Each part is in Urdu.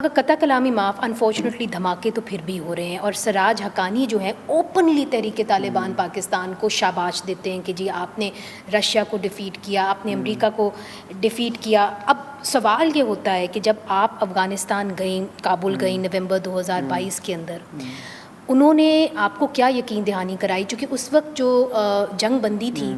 اگر قطع کلامی معاف، انفارچونیٹلی دھماکے تو پھر بھی ہو رہے ہیں، اور سراج حقانی جو ہے اوپنلی تحریک طالبان پاکستان کو شاباش دیتے ہیں کہ جی آپ نے رشیا کو ڈیفیٹ کیا، آپ نے امریکہ کو ڈیفیٹ کیا۔ اب سوال یہ ہوتا ہے کہ جب آپ افغانستان گئیں، کابل گئیں نومبر 2022 کے اندر، انہوں نے آپ کو کیا یقین دہانی کرائی؟ چونکہ اس وقت جو جنگ بندی تھی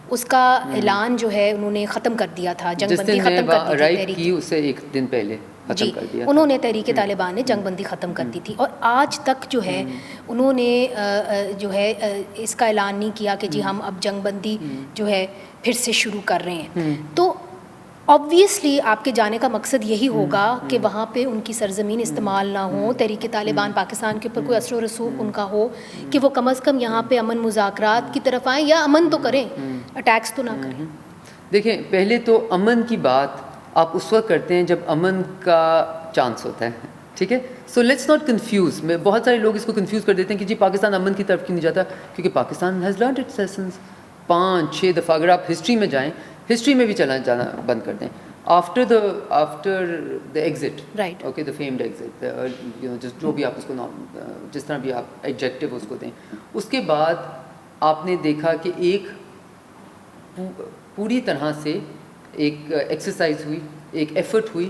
اس کا اعلان جو ہے انہوں نے ختم کر دیا تھا، جنگ بندی ختم کر دی تھی تحریک کی اس سے ایک دن پہلے جی انہوں نے تحریک طالبان نے جنگ بندی ختم کر دی تھی، اور آج تک جو ہے انہوں نے جو ہے اس کا اعلان نہیں کیا کہ جی ہم اب جنگ بندی جو ہے پھر سے شروع کر رہے ہیں۔ تو آبویسلی آپ کے جانے کا مقصد یہی ہوگا کہ وہاں پہ ان کی سرزمین استعمال نہ ہو، تحریک طالبان پاکستان کے اوپر کوئی اثر و رسوخ ان کا ہو کہ وہ کم از کم یہاں پہ امن مذاکرات کی طرف آئیں، یا امن تو کریں، اٹیکس تو نہ کریں۔ دیکھیں، پہلے تو امن کی بات آپ اس وقت کرتے ہیں جب امن کا چانس ہوتا ہے، ٹھیک ہے؟ So let's not confuse. میں بہت سارے لوگ اس کو کنفیوز کر دیتے ہیں کہ جی پاکستان امن کی طرف کیوں نہیں جاتا، کیونکہ Pakistan has learned its lessons 5-6 دفعہ۔ اگر آپ ہسٹری میں جائیں، ہسٹری میں بھی جانا بند کر دیں، after the exit, okay, the famed exit, جو بھی آپ اس کو جس طرح بھی آپ ایڈجیکٹو اس کو دیں، اس کے بعد آپ نے دیکھا کہ ایک پوری طرح سے ایک ایکسرسائز ہوئی، ایک ایفرٹ ہوئی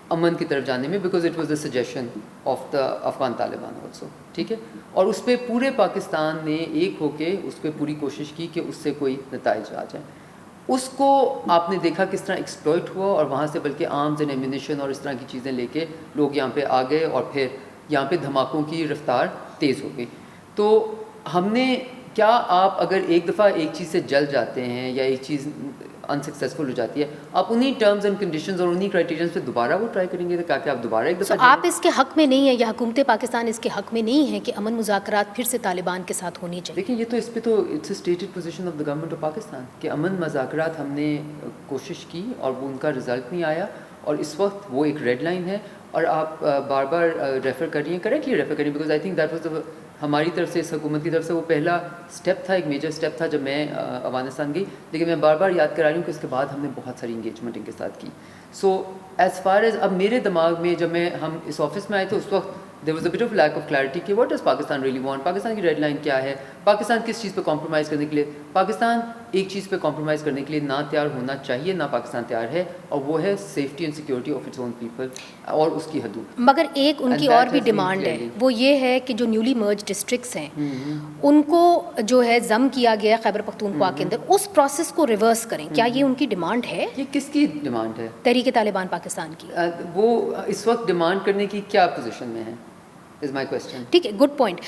امن کی طرف جانے میں، because it was the suggestion of the Afghan Taliban also, ٹھیک ہے؟ اور اس پہ پورے پاکستان نے ایک ہو کے اس پہ پوری کوشش کی کہ اس سے کوئی نتائج آ جائیں۔ اس کو آپ نے دیکھا کس طرح ایکسپلوئٹ ہوا، اور وہاں سے بلکہ آرمز اینڈ ایمونیشن اور اس طرح کی چیزیں لے کے لوگ یہاں پہ آ گئے، اور پھر یہاں پہ دھماکوں کی رفتار تیز ہو گئی۔ تو ہم نے کیا، آپ اگر ایک دفعہ ایک چیز سے جل جاتے ہیں یا ایک چیز انسکسیزفل ہو جاتی ہے، آپ انہی ٹرمز اینڈ کنڈیشنز اور انہی کرائٹیرینز پہ دوبارہ وہ ٹرائی کریں گے تاکہ آپ دوبارہ ایک دفعہ آپ اس کے حق میں نہیں ہیں، یا حکومت پاکستان اس کے حق میں نہیں ہے کہ امن مذاکرات پھر سے طالبان کے ساتھ ہونی چاہیے؟ دیکھیں، یہ تو اس پہ تو it's a stated position of the government of Pakistan کہ امن مذاکرات ہم نے کوشش کی اور وہ ان کا رزلٹ نہیں آیا، اور اس وقت وہ ایک ریڈ لائن ہے۔ اور آپ بار بار ریفر کر رہی ہیں، کریکٹلی ریفر کر رہی ہیں، because I think that was ہماری طرف سے، اس حکومت کی طرف سے وہ پہلا اسٹیپ تھا، ایک میجر اسٹیپ تھا جب میں افغانستان گئی، لیکن میں بار بار یاد کرا رہی ہوں کہ اس کے بعد ہم نے بہت ساری انگیجمنٹ ان کے ساتھ کی۔ سو ایز فار ایز اب میرے دماغ میں جب ہم اس آفس میں آئے تو اس وقت there was a bit of lack of clarity کہ what does Pakistan really want, Pakistan کی ریڈ لائن کیا ہے، پاکستان کس چیز پہ کمپرومائز کرنے کے لیے، پاکستان ایک چیز پہ کمپرومائز کرنے کے لیے نہ تیار ہونا چاہیے، نہ پاکستان تیار ہے، اور وہ ہے safety and security of its own people اور اس کی حدود۔ مگر ایک ان کی اور بھی ڈیمانڈ ہے، وہ یہ ہے کہ جو نیولی مرج ڈسٹرکٹس ہیں ان کو جو ہے ضم کیا گیا خیبر پختونخوا کے اندر، اس پروسیس کو ریورس کریں۔ کیا یہ ان کی ڈیمانڈ ہے؟ یہ کس کی ڈیمانڈ ہے؟ تحریک طالبان پاکستان کی۔ وہ اس وقت ڈیمانڈ کرنے کی کیا پوزیشن میں ہے، از مائی کوسچن۔ ٹھیک ہے، گڈ پوائنٹ۔